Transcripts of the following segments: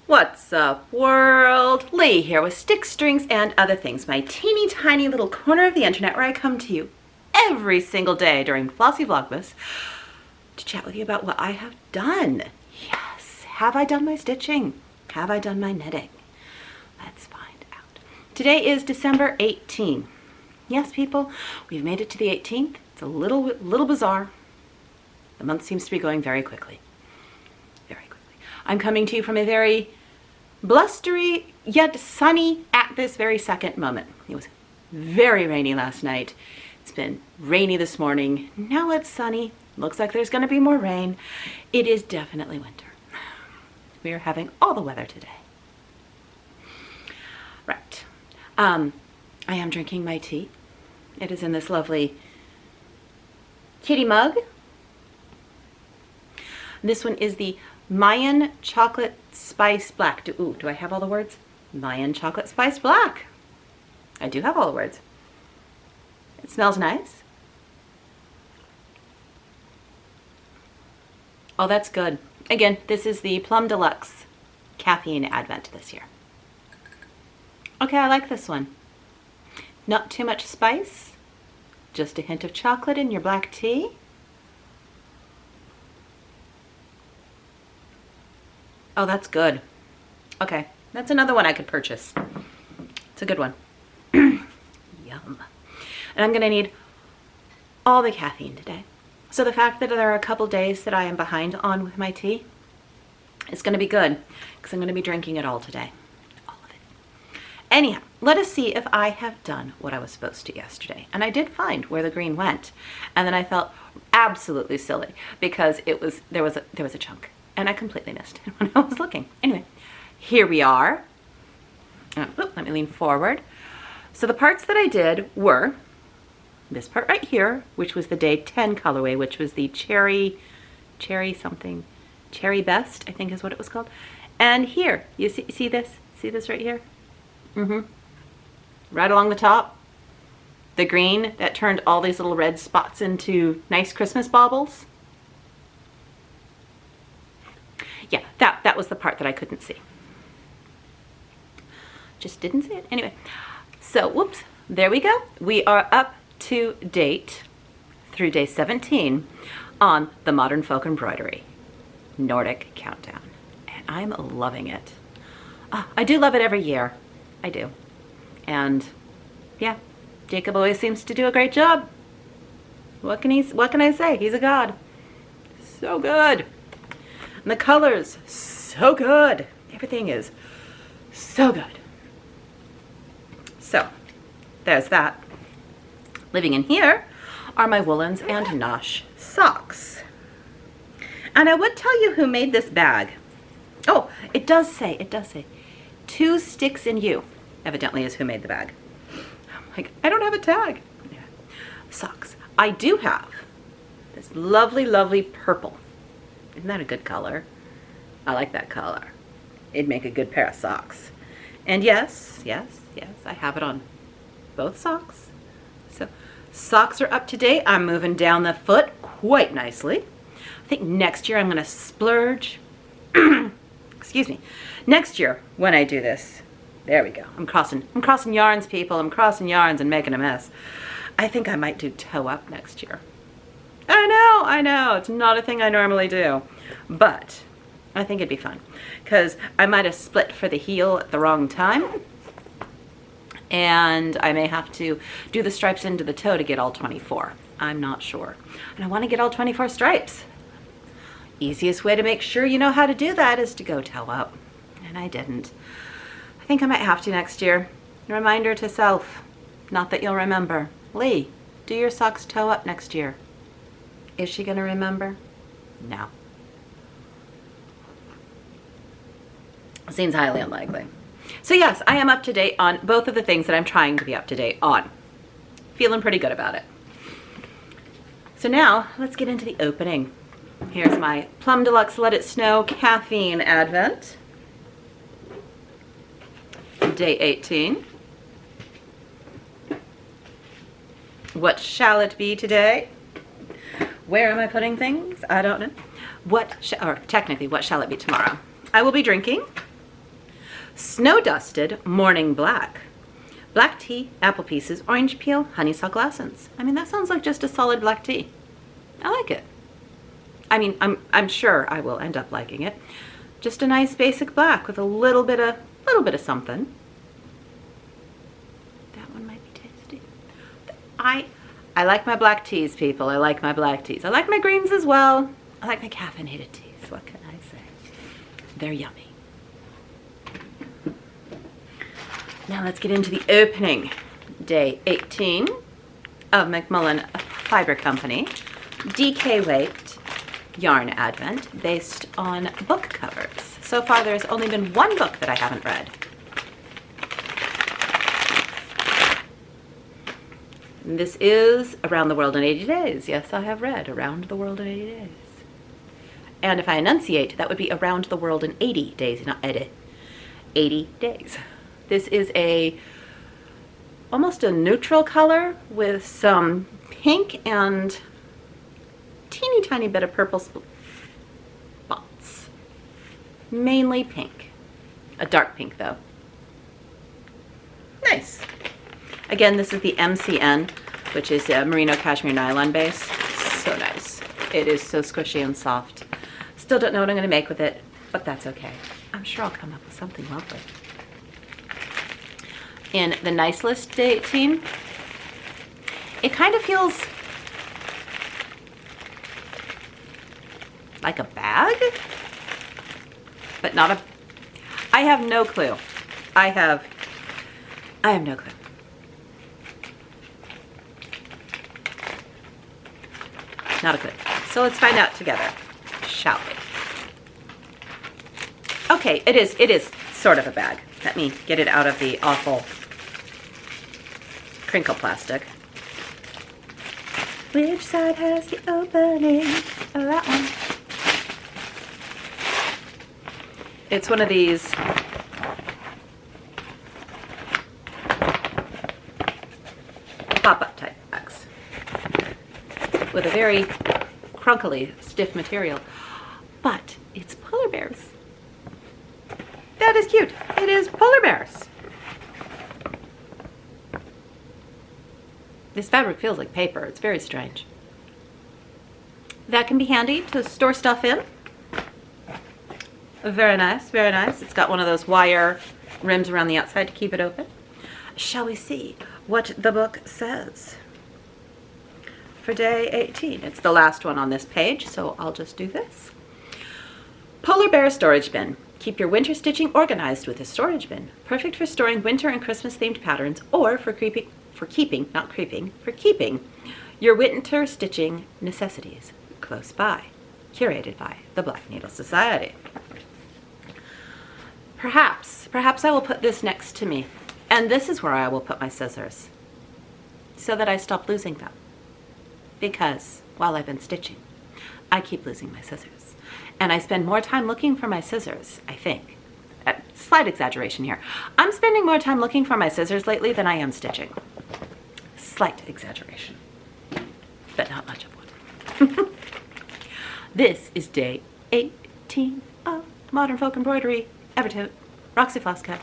What's up, world? Lee here with Sticks, Strings, and Other Things, my teeny tiny little corner of the internet where I come to you every single day during Flossy Vlogmas to chat with you about what I have done. Yes, have I done my stitching? Have I done my knitting? Let's find out. Today is December 18. Yes, people, we've made it to the 18th. It's a little bizarre. The month seems to be going very quickly. Very quickly. I'm coming to you from a very blustery yet sunny at this very second moment. It was very rainy last night. It's been rainy this morning. Now it's sunny. Looks like there's going to be more rain. It is definitely winter. We are having all the weather today. Right. I am drinking my tea. It is in this lovely kitty mug. This one is the Mayan Chocolate Spice Black. Do I have all the words? Mayan Chocolate Spice Black. I do have all the words. It smells nice. Oh, that's good. Again, this is the Plum Deluxe Caffeine Advent this year. Okay, I like this one. Not too much spice. Just a hint of chocolate in your black tea. Oh, that's good. Okay, that's another one I could purchase. It's a good one. Yum. And I'm gonna need all the caffeine today. So the fact that there are a couple days that I am behind on with my tea, it's gonna be good because I'm gonna be drinking it all today. All of it. Anyhow, let us see if I have done what I was supposed to yesterday. And I did find where the green went. And then I felt absolutely silly because there was a chunk. And I completely missed it when I was looking. Anyway, here we are. Let me lean forward. So the parts that I did were this part right here, which was the day 10 colorway, which was the cherry something, cherry best, I think is what it was called. And here, you see this? See this right here? Right along the top, the green that turned all these little red spots into nice Christmas baubles. Yeah, that was the part that I couldn't see. Just didn't see it. Anyway, so whoops, there we go. We are up to date through day 17 on the Modern Folk Embroidery Nordic Countdown. And I'm loving it. I do love it every year. I do. And yeah, Jacob always seems to do a great job. What can I say? He's a god. So good. And the colors, so good. Everything is so good. So, there's that. Living in here are my woolens and Nosh socks. And I would tell you who made this bag. Oh, it does say, 2 Sticks in You, evidently is who made the bag. I'm like, I don't have a tag. Yeah. Socks. I do have this lovely, lovely purple. Isn't that a good color? I like that color. It'd make a good pair of socks. And yes, I have it on both socks. So socks are up to date. I'm moving down the foot quite nicely. I think next year I'm gonna splurge. Excuse me. Next year when I do this, there we go. I'm crossing yarns, people. I'm crossing yarns and making a mess. I think I might do toe up next year. I know, it's not a thing I normally do, but I think it'd be fun because I might have split for the heel at the wrong time and I may have to do the stripes into the toe to get all 24. I'm not sure. And I want to get all 24 stripes. Easiest way to make sure you know how to do that is to go toe up. And I didn't. I think I might have to next year. Reminder to self, not that you'll remember. Lee, do your socks toe up next year. Is she going to remember? No. Seems highly unlikely. So yes, I am up to date on both of the things that I'm trying to be up to date on. Feeling pretty good about it. So now, let's get into the opening. Here's my Plum Deluxe Let It Snow Caffeine Advent. Day 18. What shall it be today? Where am I putting things? I don't know. Technically, what shall it be tomorrow? I will be drinking Snow Dusted Morning Black. Black tea, apple pieces, orange peel, honeysuckle essence. I mean, that sounds like just a solid black tea. I like it. I mean, I'm sure I will end up liking it. Just a nice basic black with a little bit of something. That one might be tasty. I like my black teas, people. I like my black teas. I like my greens as well. I like my caffeinated teas. What can I say? They're yummy. Now let's get into the opening. Day 18 of Macmillan Fiber Company. DK weight yarn advent based on book covers. So far there's only been one book that I haven't read. This is Around the World in 80 Days. Yes, I have read Around the World in 80 Days. And if I enunciate, that would be Around the World in 80 Days, not 80 days. This is almost a neutral color with some pink and teeny tiny bit of purple spots. Mainly pink. A dark pink though. Nice. Again, this is the MCN, which is a merino cashmere nylon base. So nice. It is so squishy and soft. Still don't know what I'm going to make with it, but that's okay. I'm sure I'll come up with something lovely. In the Nice List Day 18, it kind of feels like a bag, but not a... I have no clue. I have no clue. Not a clue. So let's find out together, shall we? Okay, it is sort of a bag. Let me get it out of the awful crinkle plastic. Which side has the opening? Oh, that one. It's one of these pop-up type bags with a very crunkly, stiff material, but it's polar bears. That is cute. It is polar bears. This fabric feels like paper. It's very strange. That can be handy to store stuff in. Very nice, very nice. It's got one of those wire rims around the outside to keep it open. Shall we see what the book says for day 18? It's the last one on this page, so I'll just do this. Polar Bear Storage Bin. Keep your winter stitching organized with a storage bin. Perfect for storing winter and Christmas themed patterns, or for keeping your winter stitching necessities close by. Curated by the Black Needle Society. Perhaps I will put this next to me, and this is where I will put my scissors so that I stop losing them. Because while I've been stitching, I keep losing my scissors. And I spend more time looking for my scissors, I think. Slight exaggeration here. I'm spending more time looking for my scissors lately than I am stitching. Slight exaggeration, but not much of one. This is day 18 of Modern Folk Embroidery, Evertote, Roxy Flosscat,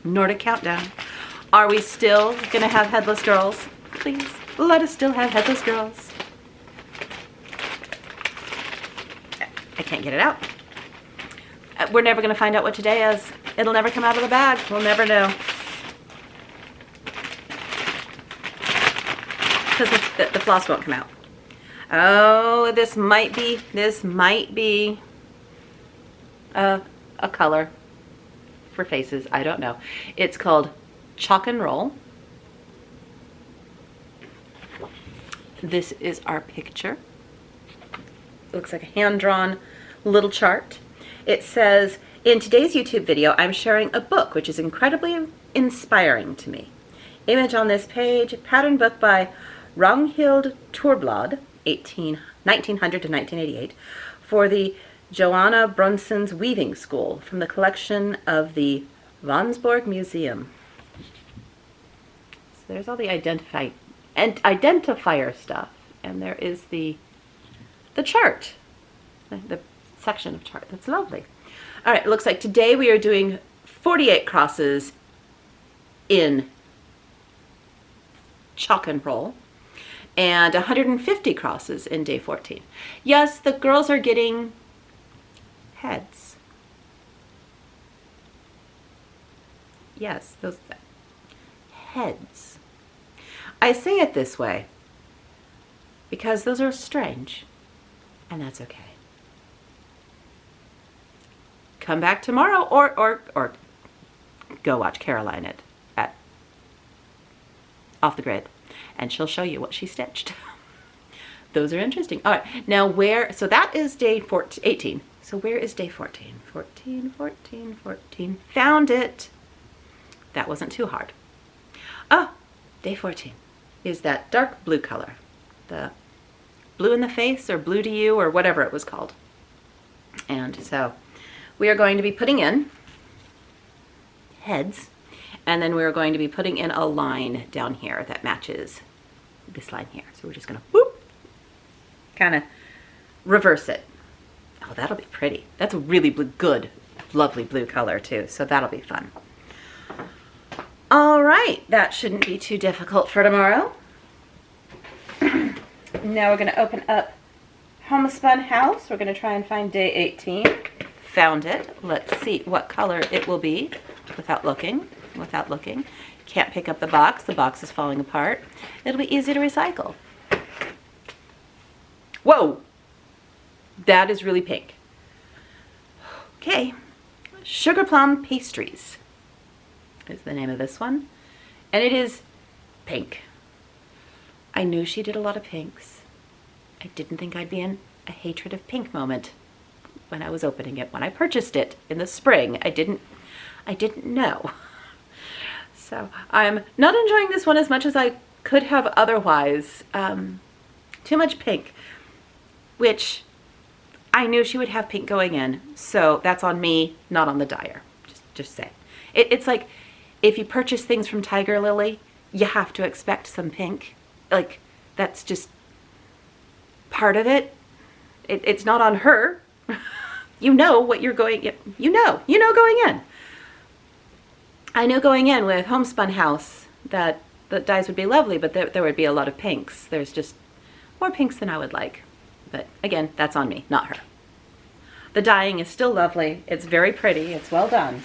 Nordic Countdown. Are we still gonna have headless girls? Please, let us still have headless girls. I can't get it out. We're never gonna find out what today is. It'll never come out of the bag. We'll never know. Because the floss won't come out. Oh, this might be a color for faces. I don't know. It's called Chalk and Roll. This is our picture. It looks like a hand-drawn little chart. It says, in today's YouTube video, I'm sharing a book which is incredibly inspiring to me. Image on this page, pattern book by Ragnhild Torblad, 1900 to 1988, for the Joanna Brunson's Weaving School from the collection of the Vansborg Museum. So there's all the identifier stuff, and there is the chart, the section of chart. That's lovely. All right, it looks like today we are doing 48 crosses in chalk and roll, and 150 crosses in day 14. Yes, the girls are getting heads. Yes, those heads. I say it this way because those are strange, and that's okay. Come back tomorrow or go watch Caroline at Off the Grid, and she'll show you what she stitched. Those are interesting. All right, now so that is day 18. So where is day 14? 14. Found it. That wasn't too hard. Oh, day 14 is that dark blue color. The blue in the face, or blue to you, or whatever it was called. And so we are going to be putting in heads, and then we're going to be putting in a line down here that matches this line here. So we're just gonna whoop, kind of reverse it. Oh, that'll be pretty. That's a really good, lovely blue color too, so that'll be fun. All right, that shouldn't be too difficult for tomorrow. Now we're gonna open up Homespun House. We're gonna try and find day 18. Found it. Let's see what color it will be without looking. Can't pick up the box. The box is falling apart. It'll be easy to recycle. Whoa! That is really pink. Okay. Sugar Plum Pastries is the name of this one. And it is pink. I knew she did a lot of pinks. I didn't think I'd be in a hatred of pink moment when I was opening it. When I purchased it in the spring, I didn't know. So I'm not enjoying this one as much as I could have otherwise. Too much pink, which I knew she would have pink going in, so that's on me, not on the dyer. Just say. It's like if you purchase things from Tiger Lily, you have to expect some pink. Like, that's just part of it. It's not on her. You know what you're going, you know going in. I knew going in with Homespun House that the dyes would be lovely, but there would be a lot of pinks. There's just more pinks than I would like. But again, that's on me, not her. The dyeing is still lovely. It's very pretty. It's well done.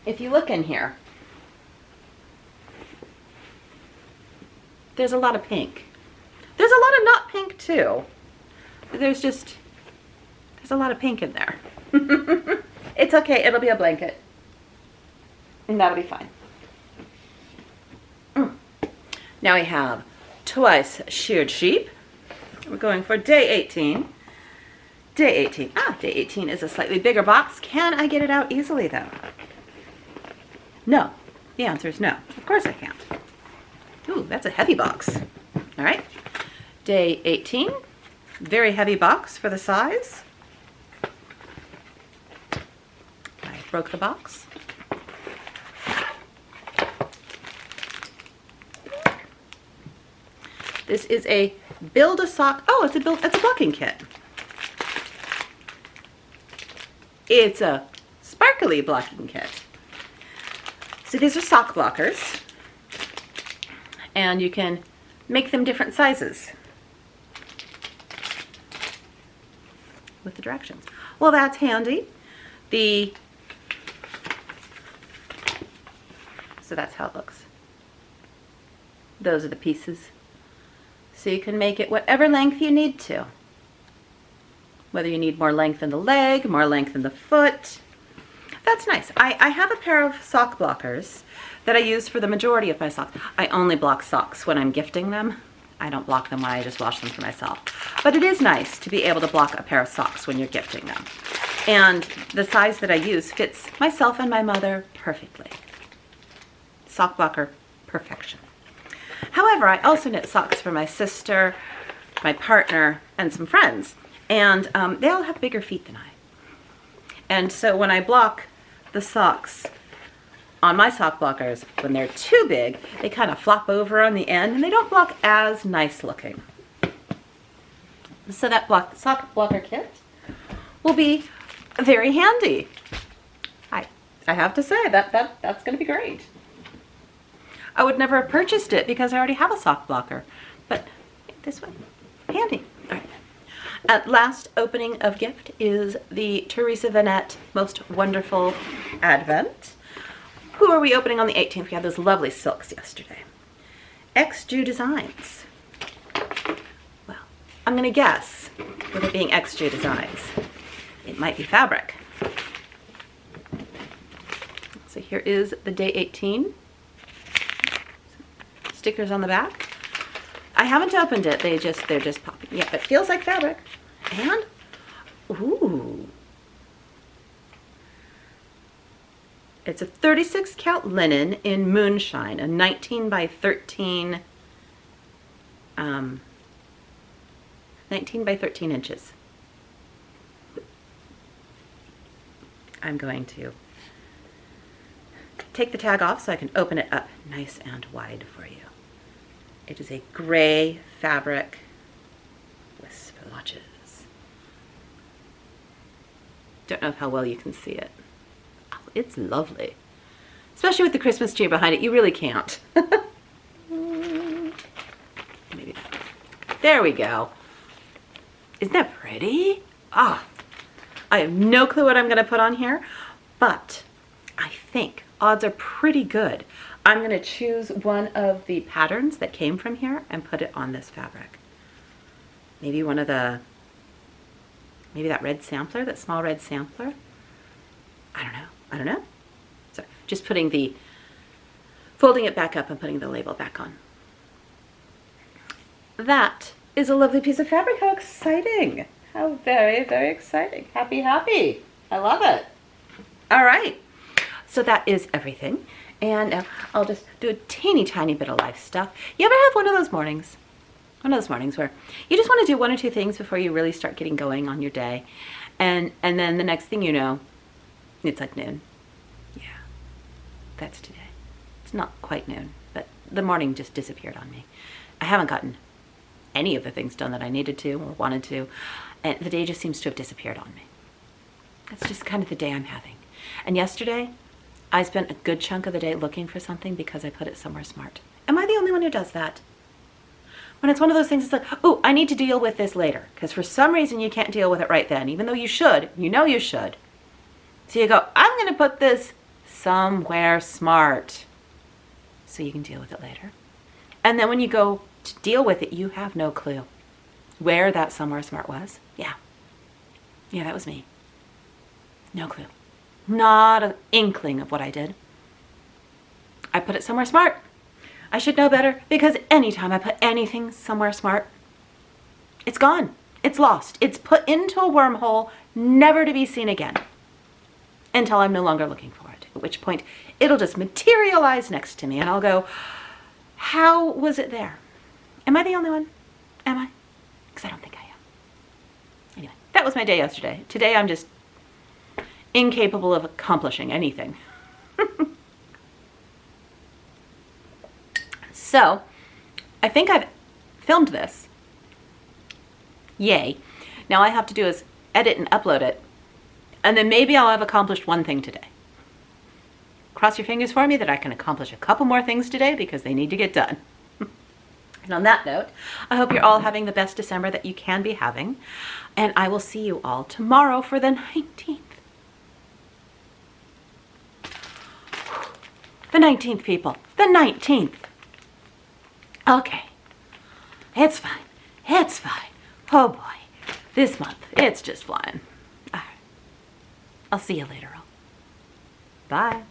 If you look in here, there's a lot of pink. There's a lot of not pink too. There's a lot of pink in there. It's okay, it'll be a blanket. And that'll be fine. Now we have Twice Sheared Sheep. We're going for day 18. Day 18. Day 18 is a slightly bigger box. Can I get it out easily though? No. The answer is no. Of course I can't. Ooh, that's a heavy box. All right. Day 18. Very heavy box for the size. I broke the box. This is a build a sock. Oh, it's a blocking kit. It's a sparkly blocking kit. So these are sock blockers, and you can make them different sizes with the directions. Well, that's handy. So that's how it looks. Those are the pieces. So you can make it whatever length you need to. Whether you need more length in the leg, more length in the foot. That's nice. I have a pair of sock blockers that I use for the majority of my socks. I only block socks when I'm gifting them. I don't block them when I just wash them for myself. But it is nice to be able to block a pair of socks when you're gifting them. And the size that I use fits myself and my mother perfectly. Sock blocker perfection. However, I also knit socks for my sister, my partner, and some friends. And they all have bigger feet than I. And so when I block the socks on my sock blockers, when they're too big, they kind of flop over on the end and they don't block as nice looking. So that sock blocker kit will be very handy. I have to say that's going to be great. I would never have purchased it because I already have a sock blocker, but this one, handy. All right. Last opening of gift is the Teresa Vanette Most Wonderful Advent. Who are we opening on the 18th? We had those lovely silks yesterday. XJU Designs. Well, I'm going to guess, with it being XJU Designs, it might be fabric. So here is the day 18. Stickers on the back. I haven't opened it. They're just popping. Yeah, it feels like fabric. And, ooh. It's a 36 count linen in Moonshine, a 19 by 13, 19 by 13 inches. I'm going to take the tag off so I can open it up nice and wide for you. It is a gray fabric with splotches. Don't know how well you can see it. Oh, it's lovely. Especially with the Christmas tree behind it, you really can't. Maybe. There we go. Isn't that pretty? Ah, I have no clue what I'm going to put on here, but I think odds are pretty good. I'm going to choose one of the patterns that came from here and put it on this fabric. Maybe one of the, maybe that red sampler, that small red sampler. I don't know. So just folding it back up and putting the label back on. That is a lovely piece of fabric. How exciting. How very, very exciting. Happy, happy. I love it. All right. So that is everything. And now I'll just do a teeny tiny bit of life stuff. You ever have one of those mornings? One of those mornings where you just want to do one or two things before you really start getting going on your day. And then the next thing you know, it's like noon. Yeah, that's today. It's not quite noon, but the morning just disappeared on me. I haven't gotten any of the things done that I needed to or wanted to, and the day just seems to have disappeared on me. That's just kind of the day I'm having. And yesterday, I spent a good chunk of the day looking for something because I put it somewhere smart. Am I the only one who does that? When it's one of those things, it's like, oh, I need to deal with this later, because for some reason you can't deal with it right then, even though you should. You know you should. So you go, I'm going to put this somewhere smart so you can deal with it later. And then when you go to deal with it, you have no clue where that somewhere smart was. Yeah, that was me. No clue. Not an inkling of what I did. I put it somewhere smart. I should know better, because anytime I put anything somewhere smart, it's gone. It's lost. It's put into a wormhole, never to be seen again, until I'm no longer looking for it, at which point it'll just materialize next to me and I'll go, how was it there? Am I the only one? Am I? Because I don't think I am. Anyway, that was my day yesterday. Today I'm just incapable of accomplishing anything. So, I think I've filmed this. Yay. Now all I have to do is edit and upload it, and then maybe I'll have accomplished one thing today. Cross your fingers for me that I can accomplish a couple more things today because they need to get done. And on that note, I hope you're all having the best December that you can be having, and I will see you all tomorrow for the 19th. The 19th, people. The 19th. Okay. It's fine. It's fine. Oh boy. This month, it's just flying. All right. I'll see you later. Bye.